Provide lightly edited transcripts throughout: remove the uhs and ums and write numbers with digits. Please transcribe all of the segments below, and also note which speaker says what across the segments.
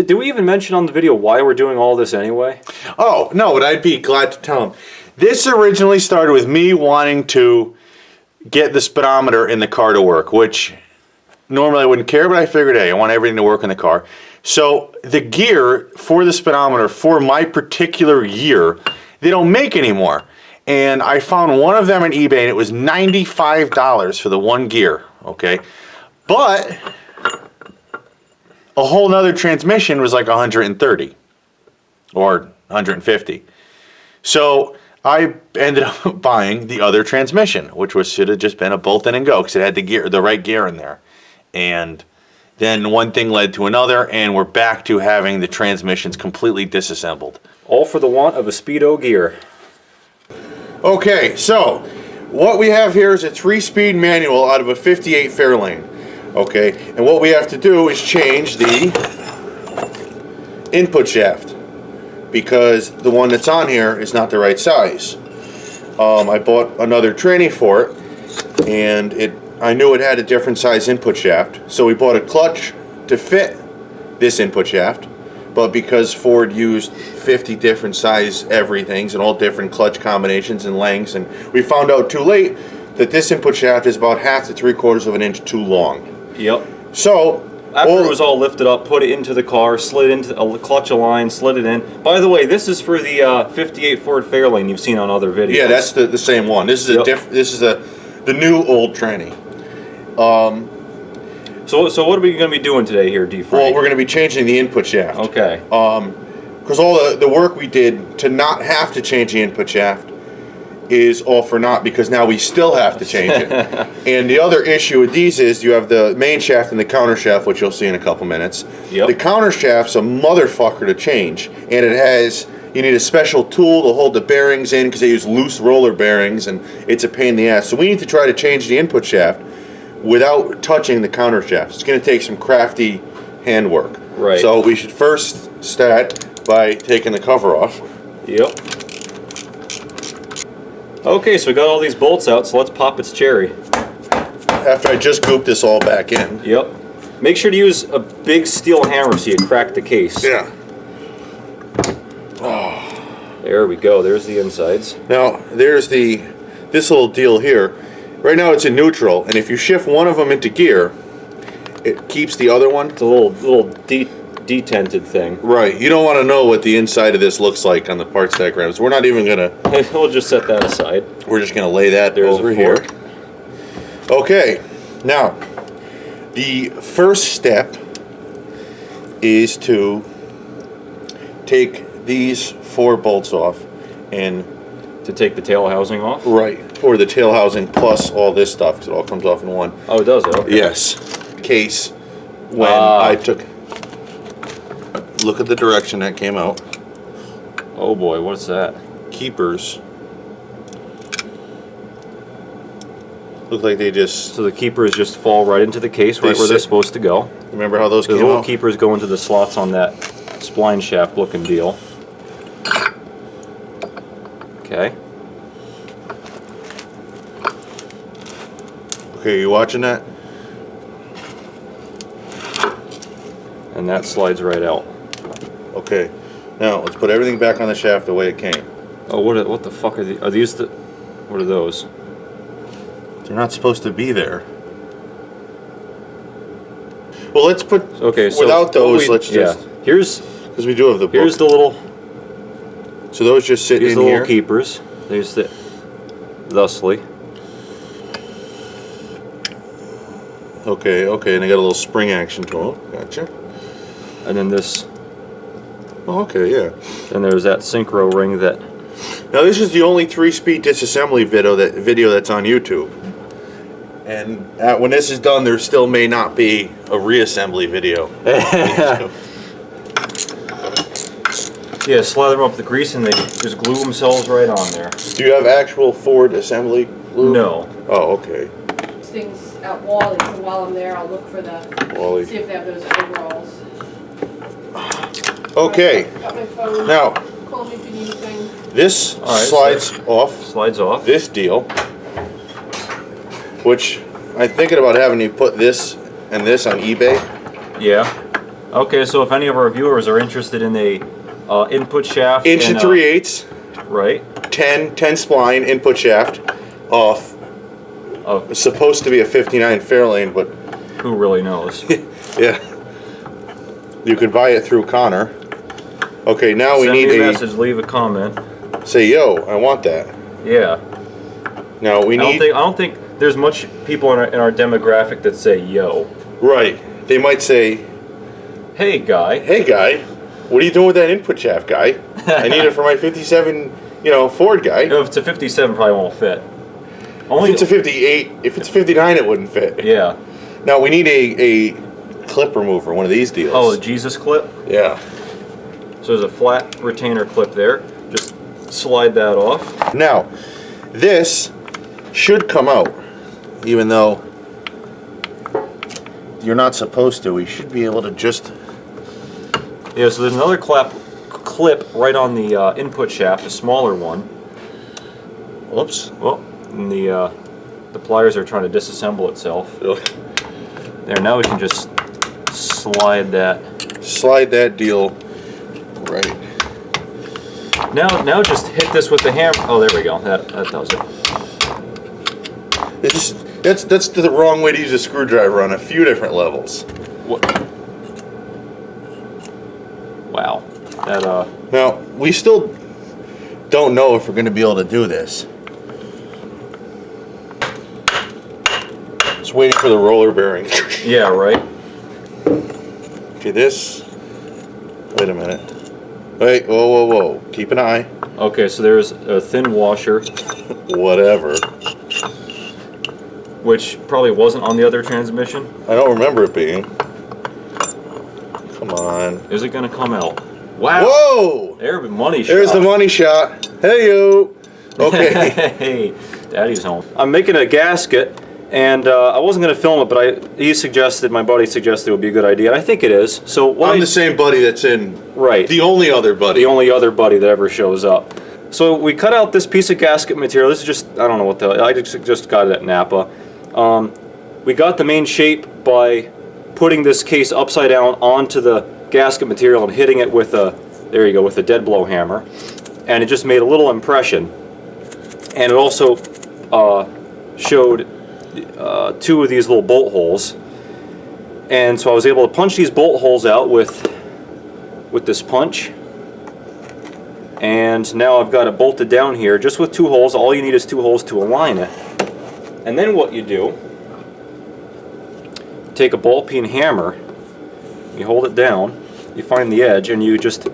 Speaker 1: Did we even mention on the video why we're doing all this anyway?
Speaker 2: Oh, no, but I'd be glad to tell them. This originally started with me wanting to get the speedometer in the car to work, which normally I wouldn't care, but I figured, hey, I want everything to work in the car. So the gear for the speedometer for my particular year, they don't make anymore. And I found one of them on eBay, and it was $95 for the one gear, okay? But a whole nother transmission was like $130 or $150. So I ended up buying the other transmission, which should have just been a bolt in and go because it had the right gear in there. And then one thing led to another, and we're back to having the transmissions completely disassembled.
Speaker 1: All for the want of a Speedo gear.
Speaker 2: Okay, so what we have here is a 3-speed manual out of a 58 Fairlane. Okay, and what we have to do is change the input shaft because the one that's on here is not the right size. I bought another tranny for it, and I knew it had a different size input shaft, so we bought a clutch to fit this input shaft, but because Ford used 50 different size everythings and all different clutch combinations and lengths, and we found out too late that this input shaft is about 1/2 to 3/4 of an inch too long.
Speaker 1: Yep.
Speaker 2: So
Speaker 1: after it was all lifted up, put it into the car, slid into a clutch line, slid it in. By the way, this is for the 58 Ford Fairlane you've seen on other videos.
Speaker 2: Yeah, that's the same one. This is the new old tranny.
Speaker 1: So what are we going to be doing today here, D. Frank?
Speaker 2: Well, we're going to be changing the input shaft.
Speaker 1: Okay.
Speaker 2: Because all the work we did to not have to change the input shaft is all for naught because now we still have to change it. And the other issue with these is you have the main shaft and the counter shaft, which you'll see in a couple minutes.
Speaker 1: Yep.
Speaker 2: The counter shaft's a motherfucker to change, and you need a special tool to hold the bearings in because they use loose roller bearings, and it's a pain in the ass. So we need to try to change the input shaft without touching the counter shaft. It's going to take some crafty handwork.
Speaker 1: Right.
Speaker 2: So we should first start by taking the cover off.
Speaker 1: Yep. Okay, so we got all these bolts out, so let's pop its cherry.
Speaker 2: After I just gooped this all back in.
Speaker 1: Yep. Make sure to use a big steel hammer so you crack the case.
Speaker 2: Yeah.
Speaker 1: Oh. There we go. There's the insides.
Speaker 2: Now, there's this little deal here. Right now it's in neutral, and if you shift one of them into gear, it keeps the other one.
Speaker 1: It's a little detented thing.
Speaker 2: Right. You don't want to know what the inside of this looks like on the parts diagrams. We're not even going to...
Speaker 1: We'll just set that aside.
Speaker 2: We're just going to lay that over here. Okay. Now, the first step is to take these 4 bolts off and...
Speaker 1: To take the tail housing off?
Speaker 2: Right. Or the tail housing plus all this stuff, because it all comes off in one.
Speaker 1: Oh, it does? Okay.
Speaker 2: Yes. Case when I took... Look at the direction that came out.
Speaker 1: Oh boy, what's that?
Speaker 2: Keepers. Look like they just...
Speaker 1: So the keepers just fall right into the case, right where they're supposed to go.
Speaker 2: Remember how those came out?
Speaker 1: The little keepers go into the slots on that spline shaft looking deal. Okay.
Speaker 2: Okay, you watching that?
Speaker 1: And that slides right out.
Speaker 2: Okay. Now, let's put everything back on the shaft the way it came.
Speaker 1: Oh, what the fuck are these? Are these the... What are those?
Speaker 2: They're not supposed to be there. Well, let's put...
Speaker 1: Okay, so...
Speaker 2: Without those, let's just...
Speaker 1: Yeah. Here's...
Speaker 2: Because we do have the book.
Speaker 1: Here's the little...
Speaker 2: So those just sit in here?
Speaker 1: Here's the little keepers. They sit thusly.
Speaker 2: Okay, and they got a little spring action to them. Gotcha.
Speaker 1: And then this...
Speaker 2: Oh, okay, yeah.
Speaker 1: And there's that synchro ring that...
Speaker 2: Now this is the only 3-speed disassembly video that's on YouTube. And when this is done, there still may not be a reassembly video.
Speaker 1: Yeah, slather them up with the grease and they just glue themselves right on there.
Speaker 2: Do you have actual Ford assembly glue?
Speaker 1: No.
Speaker 2: Oh, okay.
Speaker 3: These things at Wally, so while I'm there, I'll look for
Speaker 2: Wally.
Speaker 3: see if they have those overalls.
Speaker 2: Okay.
Speaker 3: Got my phone.
Speaker 2: Now,
Speaker 3: Call me if you need anything.
Speaker 2: this slides off.
Speaker 1: Slides off.
Speaker 2: This deal, which I'm thinking about having you put this and this on eBay.
Speaker 1: Yeah. Okay, so if any of our viewers are interested in a input shaft,
Speaker 2: Inch and 3/8,
Speaker 1: right,
Speaker 2: 10 spline input shaft, off. Supposed to be a 59 Fairlane, but
Speaker 1: who really knows?
Speaker 2: yeah, you could buy it through Connor. Okay, now we
Speaker 1: Send
Speaker 2: need
Speaker 1: me a message, leave a comment.
Speaker 2: Say, yo, I want that.
Speaker 1: Yeah.
Speaker 2: Now we need.
Speaker 1: I don't think there's much people in our demographic that say yo.
Speaker 2: Right. They might say,
Speaker 1: hey guy.
Speaker 2: hey guy, what are you doing with that input shaft, guy? I need it for my 57, Ford guy.
Speaker 1: If it's a 57, probably won't fit.
Speaker 2: If it's a 58, if it's a 59, it wouldn't fit.
Speaker 1: Yeah.
Speaker 2: Now we need a clip remover, one of these deals.
Speaker 1: Oh, the Jesus clip?
Speaker 2: Yeah.
Speaker 1: So there's a flat retainer clip there. Just slide that off.
Speaker 2: Now, this should come out, even though you're not supposed to. We should be able to just...
Speaker 1: Yeah, so there's another clip right on the input shaft, a smaller one.
Speaker 2: Whoops.
Speaker 1: Well, and the pliers are trying to disassemble itself. There, now we can just slide that deal
Speaker 2: right.
Speaker 1: Now just hit this with the hammer. Oh, there we go. That does it.
Speaker 2: That's the wrong way to use a screwdriver on a few different levels.
Speaker 1: What? Wow. That
Speaker 2: Now, we still don't know if we're going to be able to do this. Just waiting for the roller bearing.
Speaker 1: Yeah, right.
Speaker 2: Okay, this. Wait a minute. Wait, whoa. Keep an eye.
Speaker 1: Okay, so there's a thin washer,
Speaker 2: Whatever.
Speaker 1: which probably wasn't on the other transmission.
Speaker 2: I don't remember it being. Come on.
Speaker 1: Is it going to come out? Wow.
Speaker 2: Whoa!
Speaker 1: There's the money shot.
Speaker 2: There's the money shot. Hey, yo. Okay.
Speaker 1: Hey, Daddy's home. I'm making a gasket, and I wasn't going to film it, but my buddy suggested it would be a good idea, and I think it is. So
Speaker 2: I'm the same buddy that's in.
Speaker 1: Right.
Speaker 2: The only other buddy.
Speaker 1: The only other buddy that ever shows up. So we cut out this piece of gasket material. This is just, I don't know what the hell, I just got it at Napa. We got the main shape by putting this case upside down onto the gasket material and hitting it with a, there you go, with a dead blow hammer. And it just made a little impression. And it also showed two of these little bolt holes. And so I was able to punch these bolt holes out with this punch. And now I've got it bolted down here just with two holes. All you need is two holes to align it. And then what you do, take a ball peen hammer, you hold it down, you find the edge, and you just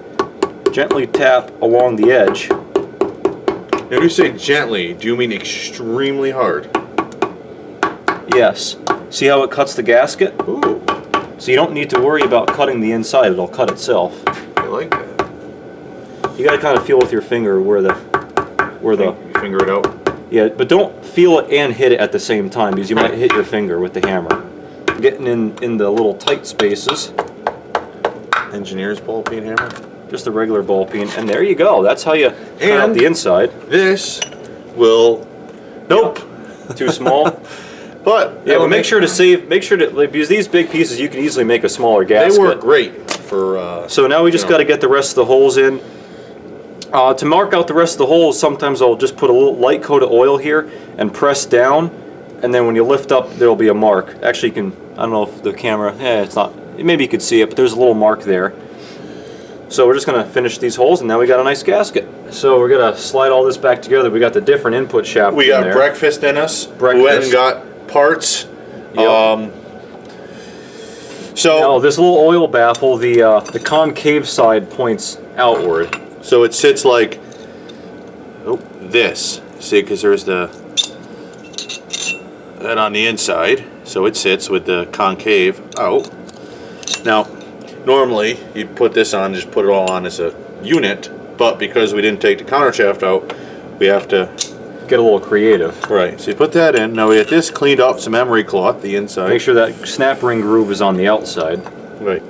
Speaker 1: gently tap along the edge.
Speaker 2: When you say gently, do you mean extremely hard?
Speaker 1: Yes. See how it cuts the gasket?
Speaker 2: Ooh,
Speaker 1: So you don't need to worry about cutting the inside, it'll cut itself.
Speaker 2: I like that.
Speaker 1: You gotta kind of feel with your finger where the
Speaker 2: You finger it out.
Speaker 1: yeah, but don't feel it and hit it at the same time because you might hit your finger with the hammer. Getting in the little tight spaces.
Speaker 2: Engineer's ball peen hammer.
Speaker 1: Just a regular ball peen, and there you go. That's how you cut out
Speaker 2: And
Speaker 1: the inside.
Speaker 2: This will. Nope.
Speaker 1: Too small.
Speaker 2: But
Speaker 1: Yeah, but make sure to like, because these big pieces you can easily make a smaller gasket.
Speaker 2: they work great for.
Speaker 1: So now we just got to get the rest of the holes in. To mark out the rest of the holes, sometimes I'll just put a little light coat of oil here and press down, and then when you lift up, there'll be a mark. Actually, you can. I don't know if the camera. It's not. Maybe you could see it, but there's a little mark there. So we're just going to finish these holes, and now we got a nice gasket. So we're going to slide all this back together. We got the different input shaft.
Speaker 2: We got
Speaker 1: there.
Speaker 2: breakfast in us.
Speaker 1: Breakfast.
Speaker 2: We went and got parts.
Speaker 1: Yep.
Speaker 2: So
Speaker 1: Now this little oil baffle, the concave side points outward.
Speaker 2: So it sits like this. See, because there's that on the inside. So it sits with the concave out. Now, normally you'd put this on, just put it all on as a unit, but because we didn't take the counter shaft out, we have to
Speaker 1: Get a little creative.
Speaker 2: Right. So you put that in. Now we get this cleaned up, some emery cloth, the inside.
Speaker 1: Make sure that snap ring groove is on the outside.
Speaker 2: Right.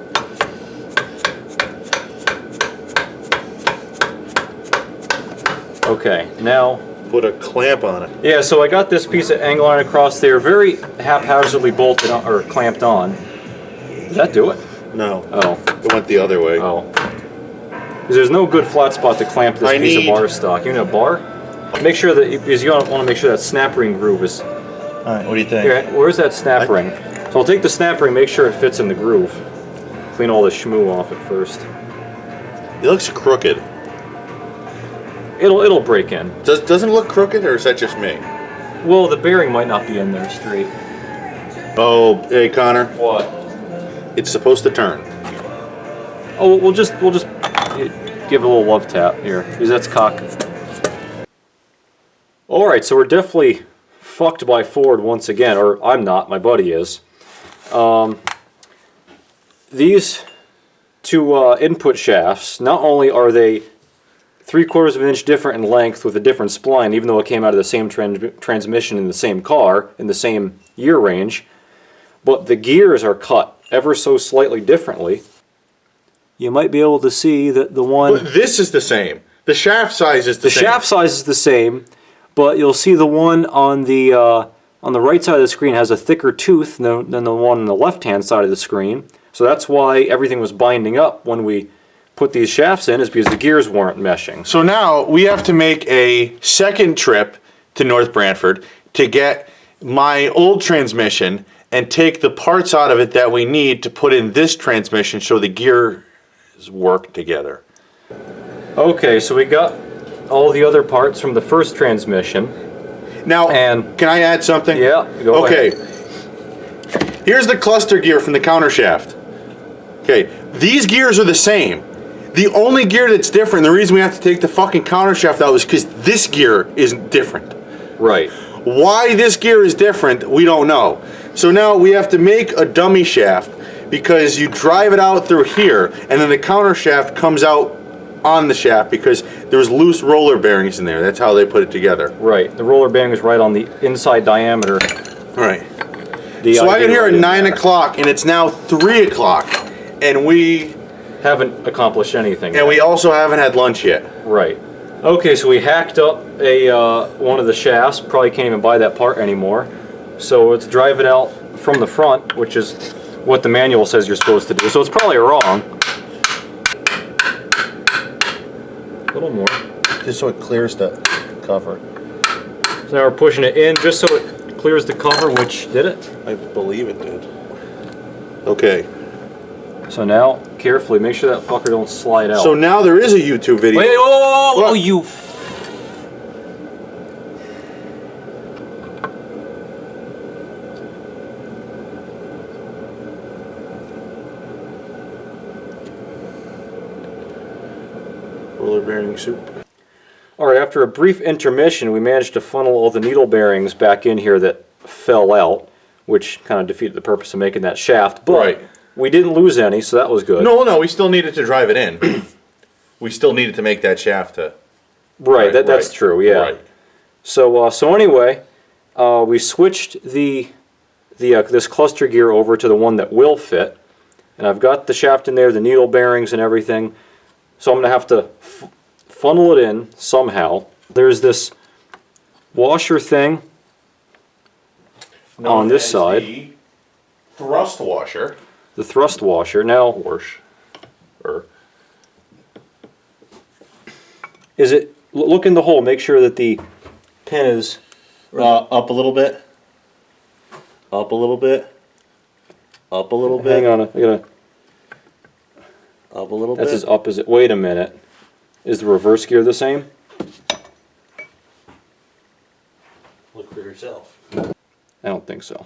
Speaker 1: Okay, now.
Speaker 2: Put a clamp on it.
Speaker 1: Yeah, so I got this piece of angle iron across there, very haphazardly bolted on, or clamped on. Did that do it?
Speaker 2: No.
Speaker 1: Oh.
Speaker 2: It went the other way.
Speaker 1: Oh. Because there's no good flat spot to clamp this piece of bar stock. You need a bar? Make sure that, because you want to make sure that snap ring groove is...
Speaker 2: Alright, what do you think?
Speaker 1: Here, where's that snap ring? So I'll take the snap ring, make sure it fits in the groove. Clean all the shmoo off at first.
Speaker 2: It looks crooked.
Speaker 1: It'll break in.
Speaker 2: Doesn't it look crooked, or is that just me?
Speaker 1: Well, the bearing might not be in there straight.
Speaker 2: Oh, hey Connor.
Speaker 1: What?
Speaker 2: It's supposed to turn.
Speaker 1: Oh, we'll just give it a little love tap here, because that's cock. Alright, so we're definitely fucked by Ford once again, or I'm not, my buddy is. These two input shafts, not only are they 3/4 of an inch different in length with a different spline, even though it came out of the same transmission in the same car, in the same year range, but the gears are cut ever so slightly differently. You might be able to see that the one...
Speaker 2: But this is the same. The shaft size is the same.
Speaker 1: The shaft size is the same, but you'll see the one on the right side of the screen has a thicker tooth than the one on the left-hand side of the screen. So that's why everything was binding up when we put these shafts in, is because the gears weren't meshing.
Speaker 2: So now we have to make a second trip to North Brantford to get my old transmission and take the parts out of it that we need to put in this transmission so the gears work together.
Speaker 1: Okay, so we got all the other parts from the first transmission.
Speaker 2: Now,
Speaker 1: And-
Speaker 2: can I add something?
Speaker 1: Yeah, go ahead.
Speaker 2: Okay. Here's the cluster gear from the counter shaft. Okay, these gears are the same. The only gear that's different, the reason we have to take the fucking counter shaft out is because this gear is different.
Speaker 1: Right.
Speaker 2: Why this gear is different, we don't know. So now we have to make a dummy shaft because you drive it out through here and then the counter shaft comes out on the shaft because there's loose roller bearings in there. That's how they put it together.
Speaker 1: Right. The roller bearing is right on the inside diameter.
Speaker 2: Right. So I get here at 9 o'clock and it's now 3 o'clock and we
Speaker 1: haven't accomplished anything.
Speaker 2: and we also haven't had lunch yet.
Speaker 1: Right. Okay, so we hacked up one of the shafts. Probably can't even buy that part anymore. So let's drive it out from the front, which is what the manual says you're supposed to do. So it's probably wrong. A little more.
Speaker 2: Just so it clears the cover.
Speaker 1: So now we're pushing it in just so it clears the cover, which did it.
Speaker 2: I believe it did. Okay.
Speaker 1: So now, carefully, make sure that fucker don't slide out.
Speaker 2: So now there is a YouTube video.
Speaker 1: Wait, oh,
Speaker 2: What?
Speaker 1: you...
Speaker 2: Roller bearing soup.
Speaker 1: Alright, after a brief intermission, we managed to funnel all the needle bearings back in here that fell out, which kind of defeated the purpose of making that shaft, but
Speaker 2: Right.
Speaker 1: we didn't lose any, so that was good.
Speaker 2: No, we still needed to drive it in. We still needed to make that shaft to...
Speaker 1: Right, that's
Speaker 2: right,
Speaker 1: true, yeah.
Speaker 2: right.
Speaker 1: So anyway, we switched this cluster gear over to the one that will fit, and I've got the shaft in there, the needle bearings and everything, so I'm going to have to funnel it in somehow. There's this washer thing on this side.
Speaker 2: The thrust washer.
Speaker 1: The thrust washer. Now, is it? Look in the hole. Make sure that the pin is
Speaker 2: Up a little bit. Up a little bit. Up a little bit.
Speaker 1: Hang on. I gotta.
Speaker 2: Up a little
Speaker 1: That's
Speaker 2: bit.
Speaker 1: as up as it. Wait a minute. Is the reverse gear the same?
Speaker 2: Look for yourself.
Speaker 1: I don't think so.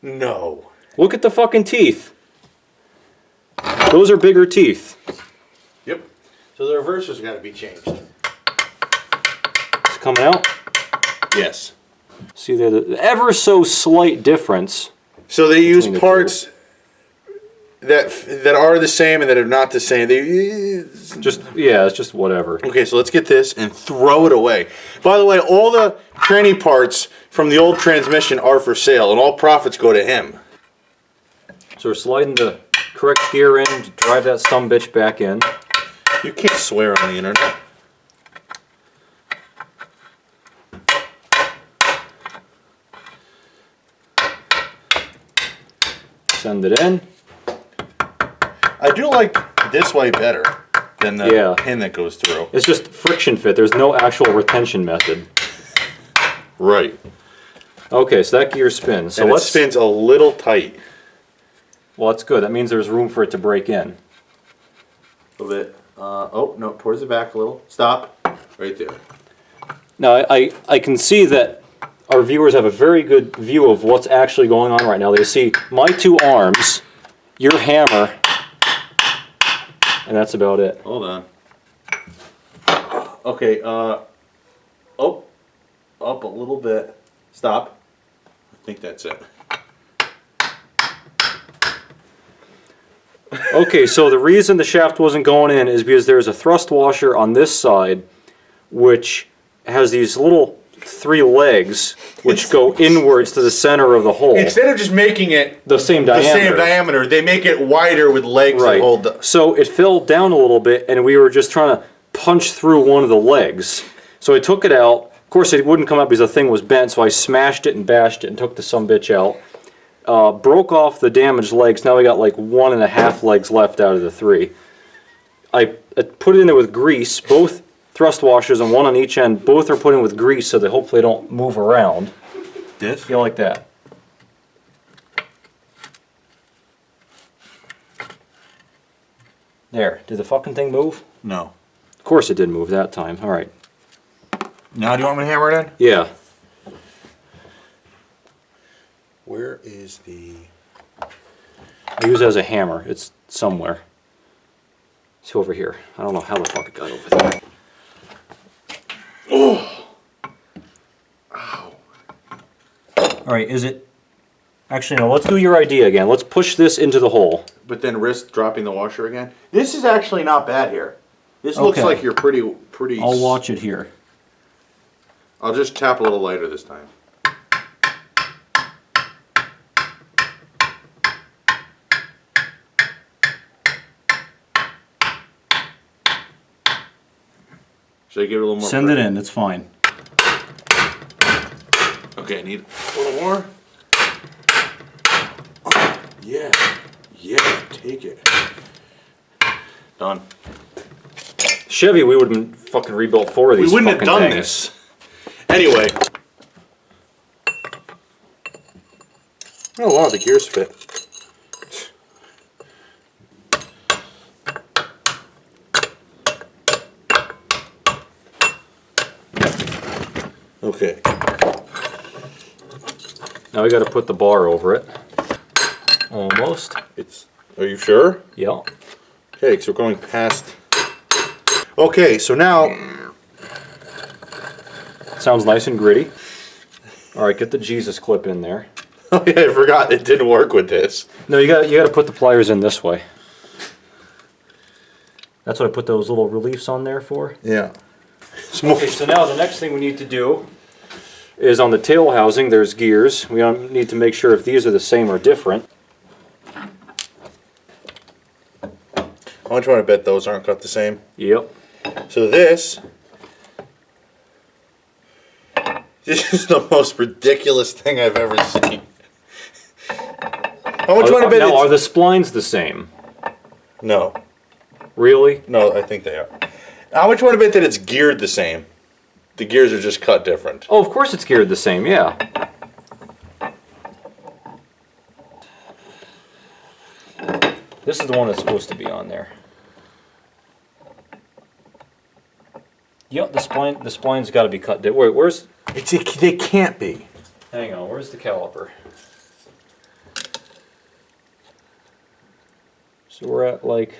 Speaker 2: No.
Speaker 1: Look at the fucking teeth. Those are bigger teeth.
Speaker 2: Yep. So the reverser's got to be changed.
Speaker 1: It's coming out.
Speaker 2: Yes.
Speaker 1: See there, the ever so slight difference.
Speaker 2: So they use
Speaker 1: Between the
Speaker 2: parts that are the same and that are not the same.
Speaker 1: Just yeah, it's just whatever.
Speaker 2: Okay, so let's get this and throw it away. By the way, all the tranny parts from the old transmission are for sale, and all profits go to him.
Speaker 1: So we're sliding the correct gear in to drive that sumbitch back in.
Speaker 2: You can't swear on the internet.
Speaker 1: Send it in.
Speaker 2: I do like this way better than the pin that goes through.
Speaker 1: It's just friction fit. There's no actual retention method.
Speaker 2: Right.
Speaker 1: Okay, so that gear spins. So
Speaker 2: and it spins a little tight.
Speaker 1: Well, that's good. That means there's room for it to break in.
Speaker 2: A little bit. Oh, no, towards the back a little. Stop. Right there.
Speaker 1: Now, I can see that our viewers have a very good view of what's actually going on right now. They see my two arms, your hammer, and that's about it.
Speaker 2: Hold on. Okay, oh, up a little bit. Stop. I think that's it.
Speaker 1: Okay, so the reason the shaft wasn't going in is because there's a thrust washer on this side, which has these little 3 legs, which go inwards to the center of the hole.
Speaker 2: Instead of just making it
Speaker 1: the same diameter,
Speaker 2: they make it wider with legs that hold the...
Speaker 1: So it fell down a little bit, and we were just trying to punch through one of the legs. So I took it out. Of course, it wouldn't come out because the thing was bent, so I smashed it and bashed it and took the sumbitch out. Broke off the damaged legs. Now we got like 1.5 legs left out of the 3. I put it in there with grease. Both thrust washers and one on each end. Both are put in with grease so they hopefully don't move around.
Speaker 2: This?
Speaker 1: Yeah, like that. There. Did the fucking thing move?
Speaker 2: No.
Speaker 1: Of course it didn't move that time. All right.
Speaker 2: Now do you want me to hammer it in?
Speaker 1: Yeah.
Speaker 2: Where is the...
Speaker 1: I use it as a hammer. It's somewhere. It's over here. I don't know how the fuck it got over there.
Speaker 2: Oh! Ow.
Speaker 1: Alright, is it... Actually, no, let's do your idea again. Let's push this into the hole.
Speaker 2: But then risk dropping the washer again? This is actually not bad here. This looks like you're pretty...
Speaker 1: I'll watch it here.
Speaker 2: I'll just tap a little lighter this time. Should I give it a little more?
Speaker 1: Send it in, it's fine.
Speaker 2: Okay, I need a little more. Yeah, yeah, take it. Done.
Speaker 1: Chevy, we would have been fucking rebuilt 4 of these.
Speaker 2: We wouldn't have done
Speaker 1: things.
Speaker 2: this. Anyway. Oh wow, the gears fit. Okay.
Speaker 1: Now we got to put the bar over it. Almost.
Speaker 2: Are you sure?
Speaker 1: Yeah.
Speaker 2: Okay, so we're going past. Okay, so now.
Speaker 1: Sounds nice and gritty. All right, get the Jesus clip in there.
Speaker 2: Oh yeah, I forgot it didn't work with this.
Speaker 1: No, you got to put the pliers in this way. That's what I put those little reliefs on there for.
Speaker 2: Yeah.
Speaker 1: Okay, so now the next thing we need to do is on the tail housing, there's gears. We need to make sure if these are the same or different.
Speaker 2: How much want to bet those aren't cut the same?
Speaker 1: Yep.
Speaker 2: So this is the most ridiculous thing I've ever seen. How much want to bet
Speaker 1: now, are the splines the same?
Speaker 2: No.
Speaker 1: Really?
Speaker 2: No, I think they are. How much want to bet that it's geared the same? The gears are just cut different.
Speaker 1: Oh, of course it's geared the same, yeah. This is the one that's supposed to be on there. Yep, the spline's got to be cut. Wait, where's...
Speaker 2: They can't be.
Speaker 1: Hang on, where's the caliper? So we're at like...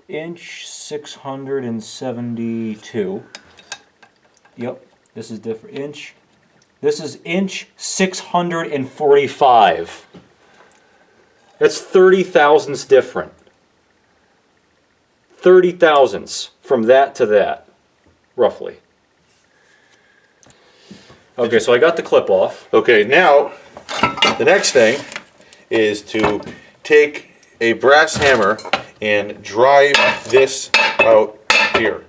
Speaker 1: inch 672. Yep, this is different. Inch. This is inch 645. That's 30 thousandths different. 30 thousandths from that to that, roughly. Okay, so I got the clip off.
Speaker 2: Okay, now the next thing is to take a brass hammer and drive this out here.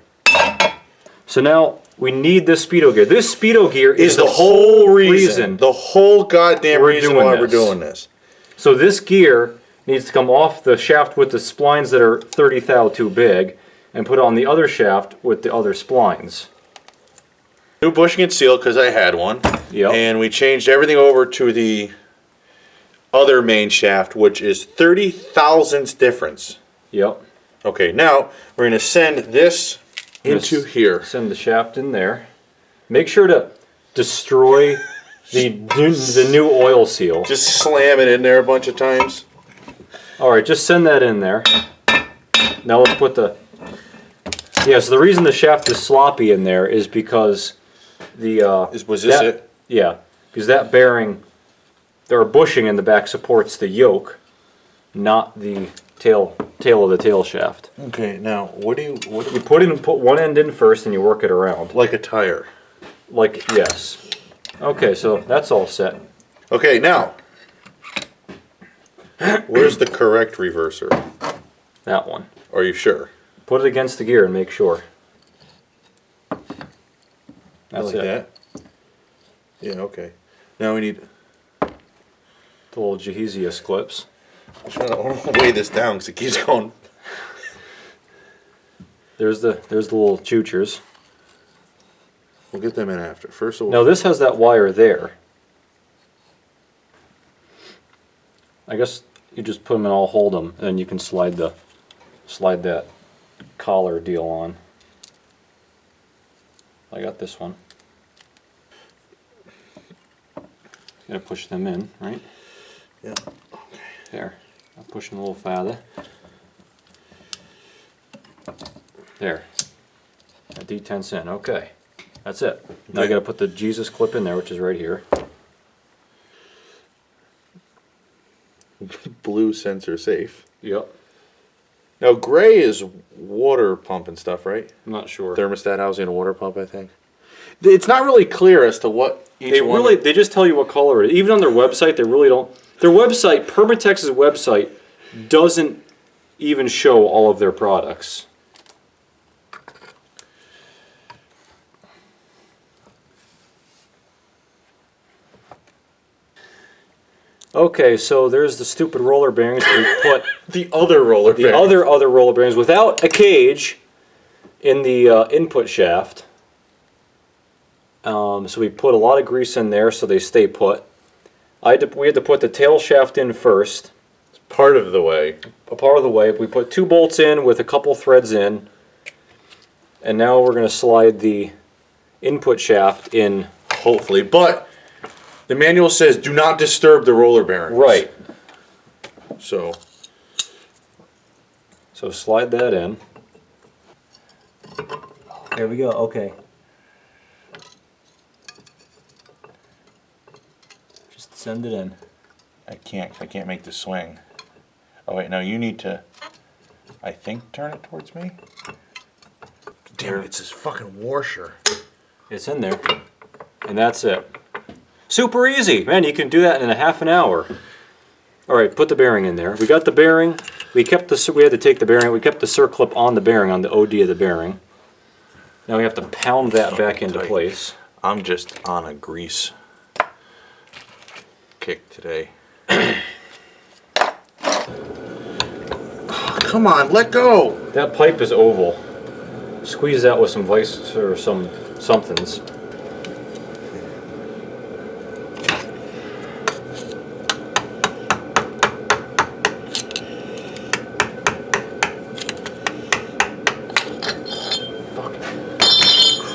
Speaker 1: So now we need this speedo gear. This speedo gear
Speaker 2: Is the whole reason. The whole goddamn reason why we're doing this.
Speaker 1: So this gear needs to come off the shaft with the splines that are 30 thou too big and put it on the other shaft with the other splines.
Speaker 2: New bushing and seal because I had one.
Speaker 1: Yep.
Speaker 2: And we changed everything over to the other main shaft, which is 30 thousandths difference.
Speaker 1: Yep.
Speaker 2: Okay, now we're going to send this into here.
Speaker 1: Send the shaft in there. Make sure to destroy the new oil seal.
Speaker 2: Just slam it in there a bunch of times.
Speaker 1: Alright, just send that in there. Now let's put the... Yeah, so the reason the shaft is sloppy in there is because the...
Speaker 2: Was this it?
Speaker 1: Yeah, because that bearing, there are bushing in the back supports the yoke, not the tail of the tail shaft.
Speaker 2: Okay, now what do you
Speaker 1: You put one end in first and you work it around.
Speaker 2: like a tire?
Speaker 1: Like, yes. Okay, so that's all set.
Speaker 2: Okay, now where's the correct reverser?
Speaker 1: That one.
Speaker 2: Are you sure?
Speaker 1: Put it against the gear and make sure. That's
Speaker 2: Like
Speaker 1: it.
Speaker 2: that? Yeah, okay. Now we need...
Speaker 1: The little Jehesius clips.
Speaker 2: I'm trying to weigh this down because it keeps going.
Speaker 1: There's the little choochers.
Speaker 2: We'll get them in after. First of all...
Speaker 1: Now this has that wire there. I guess you just put them and I'll hold them, and then you can slide that collar deal on. I got this one. Gotta push them in, right?
Speaker 2: Yeah.
Speaker 1: There. I'll push them a little farther. There. That detents in. Okay. That's it. Now I gotta put the Jesus clip in there, which is right here.
Speaker 2: Blue sensor safe.
Speaker 1: Yep.
Speaker 2: Now gray is water pump and stuff, right?
Speaker 1: I'm not sure.
Speaker 2: Thermostat housing and a water pump, I think. It's not really clear as to what each one...
Speaker 1: They just tell you what color it is. Even on their website, they really don't. Their website, Permatex's website, doesn't even show all of their products. Okay, so there's the stupid roller bearings. We put
Speaker 2: The other roller
Speaker 1: the other roller bearings without a cage in the input shaft. So we put a lot of grease in there so they stay put. We had to put the tail shaft in first.
Speaker 2: part of the way.
Speaker 1: A part of the way. We put 2 bolts in with a couple threads in. And now we're going to slide the input shaft in.
Speaker 2: Hopefully, but the manual says do not disturb the roller bearings.
Speaker 1: Right.
Speaker 2: So
Speaker 1: slide that in. There we go. Okay. Just send it in.
Speaker 2: I can't make the swing. Oh wait, no, you need to, I think, turn it towards me. Damn it, it's this fucking washer.
Speaker 1: It's in there. And that's it. Super easy. Man, you can do that in a half an hour. Alright, put the bearing in there. We got the bearing. We had to take the bearing. We kept the circlip on the bearing, on the OD of the bearing. Now we have to pound that back into place.
Speaker 2: I'm just on a grease kick today. Come on, let go!
Speaker 1: That pipe is oval. Squeeze that with some vice or some somethings.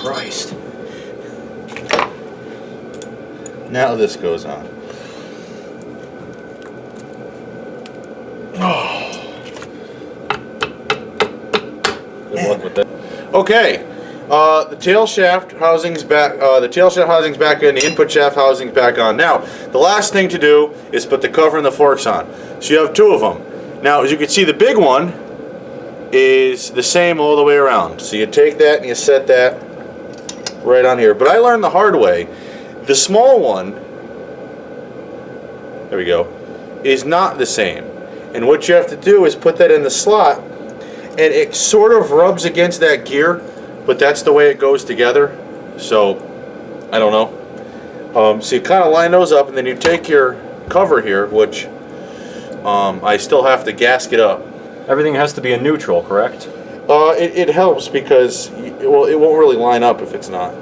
Speaker 1: Christ.
Speaker 2: Now this goes on.
Speaker 1: Good luck with that.
Speaker 2: Okay, the tail shaft housing's back. The tail shaft housing's back in. The input shaft housing's back on. Now, the last thing to do is put the cover and the forks on. So you have 2 of them. Now, as you can see, the big one is the same all the way around. So you take that and you set that right on here. But I learned the hard way. The small one, there we go, is not the same. And what you have to do is put that in the slot, and it sort of rubs against that gear, but that's the way it goes together. So, I don't know. So you kind of line those up, and then you take your cover here, which I still have to gasket up.
Speaker 1: Everything has to be in neutral, correct?
Speaker 2: It helps because it won't really line up if it's not.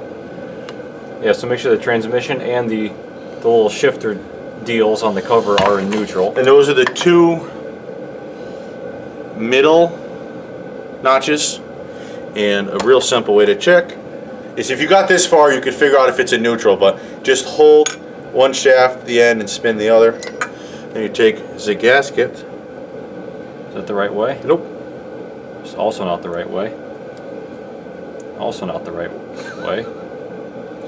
Speaker 1: Yeah, so make sure the transmission and the little shifter deals on the cover are in neutral.
Speaker 2: And those are the two middle notches. And a real simple way to check is if you got this far, you could figure out if it's in neutral, but just hold one shaft at the end and spin the other. Then you take the gasket.
Speaker 1: Is that the right way?
Speaker 2: Nope.
Speaker 1: It's also not the right way. Also not the right way.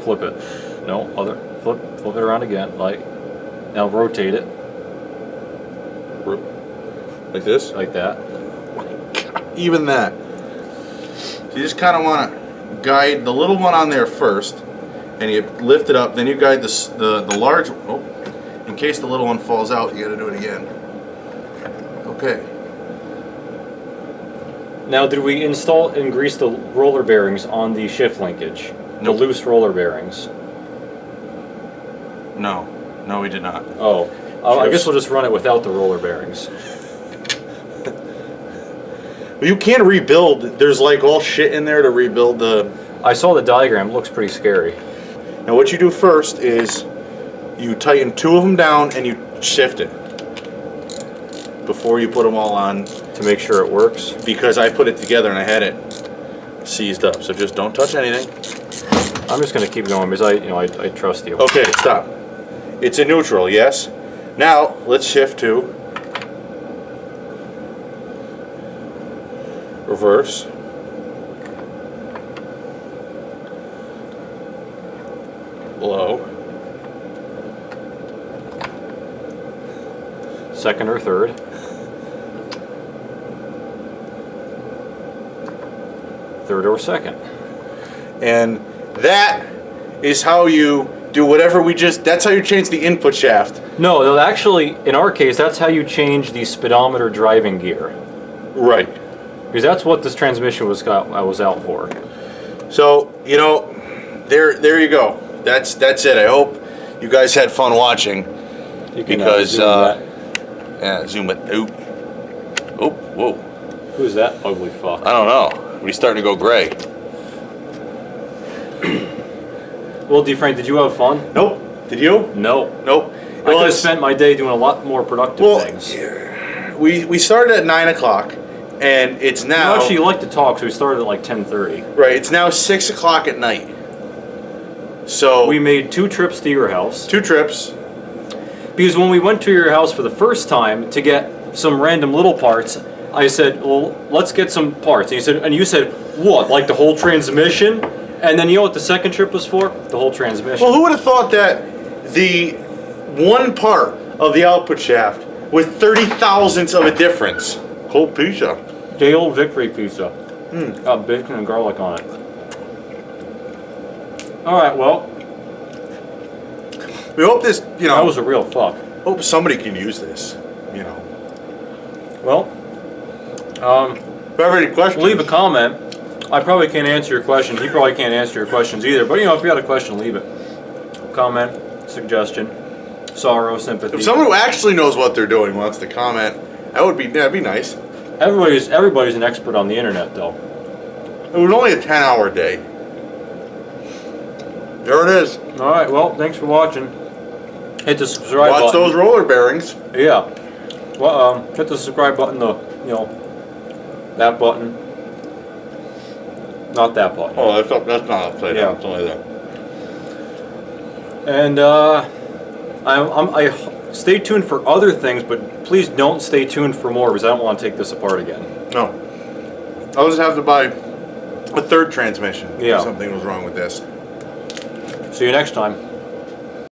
Speaker 1: Flip it. No, other. Flip it around again. Now rotate it.
Speaker 2: Like this?
Speaker 1: Like that.
Speaker 2: Even that. So you just kind of want to guide the little one on there first, and you lift it up. Then you guide the large. Oh, in case the little one falls out, you got to do it again. Okay.
Speaker 1: Now, did we install and grease the roller bearings on the shift linkage? The
Speaker 2: Nope.
Speaker 1: loose roller bearings.
Speaker 2: No, we did not.
Speaker 1: Oh, I guess we'll just run it without the roller bearings.
Speaker 2: You can rebuild. There's like all shit in there to rebuild the.
Speaker 1: I saw the diagram. It looks pretty scary.
Speaker 2: Now what you do first is you tighten two of them down and you shift it before you put them all on.
Speaker 1: To make sure it works.
Speaker 2: Because I put it together and I had it seized up. So just don't touch anything.
Speaker 1: I'm just going to keep going because I trust you.
Speaker 2: Okay, stop. It's in neutral, yes. Now let's shift to reverse. Low.
Speaker 1: Second or third. Third or second.
Speaker 2: And that is how you do whatever that's how you change the input shaft.
Speaker 1: No, actually, in our case, that's how you change the speedometer driving gear.
Speaker 2: Right.
Speaker 1: Because that's what this transmission was out for.
Speaker 2: So, there you go. That's it. I hope you guys had fun watching.
Speaker 1: You can,
Speaker 2: Because
Speaker 1: zoom that.
Speaker 2: yeah, zoom it. Oop. Oh, whoa.
Speaker 1: Who's that ugly fuck?
Speaker 2: I don't know. He's starting to go gray.
Speaker 1: Well, D-Frank, did you have fun?
Speaker 2: Nope. Did you?
Speaker 1: No.
Speaker 2: Nope.
Speaker 1: I could have spent my day doing a lot more productive things.
Speaker 2: We started at 9 o'clock, and it's now.
Speaker 1: Actually, you like to talk, so we started at like 10:30.
Speaker 2: Right. It's now 6 o'clock at night. So
Speaker 1: We made 2 trips to your house.
Speaker 2: 2 trips.
Speaker 1: Because when we went to your house for the first time to get some random little parts, I said, well, let's get some parts. And you said, what, like the whole transmission? And then you know what the second trip was for? The whole transmission.
Speaker 2: Well, who would have thought that the one part of the output shaft with 30 thousandths of a difference? Cold pizza.
Speaker 1: Day old victory pizza. Got bacon and garlic on it. Alright, well,
Speaker 2: We hope this,
Speaker 1: that was a real fuck.
Speaker 2: hope somebody can use this,
Speaker 1: Well,
Speaker 2: If you have any questions,
Speaker 1: leave a comment. I probably can't answer your question. He probably can't answer your questions either. But if you got a question, leave it. Comment, suggestion, sorrow, sympathy.
Speaker 2: If someone who actually knows what they're doing wants to comment, that'd be nice.
Speaker 1: Everybody's an expert on the internet, though.
Speaker 2: It was only a 10-hour day. There it is.
Speaker 1: All right. Well, thanks for watching. Hit the subscribe button.
Speaker 2: Watch those roller bearings.
Speaker 1: Yeah. Well, hit the subscribe button. That button. Not that button.
Speaker 2: Oh, that's not upside down.
Speaker 1: Yeah.
Speaker 2: It's only that.
Speaker 1: And I stay tuned for other things, but please don't stay tuned for more because I don't want to take this apart again.
Speaker 2: No. I'll just have to buy a third transmission.
Speaker 1: Yeah.
Speaker 2: If something was wrong with this.
Speaker 1: See you next time.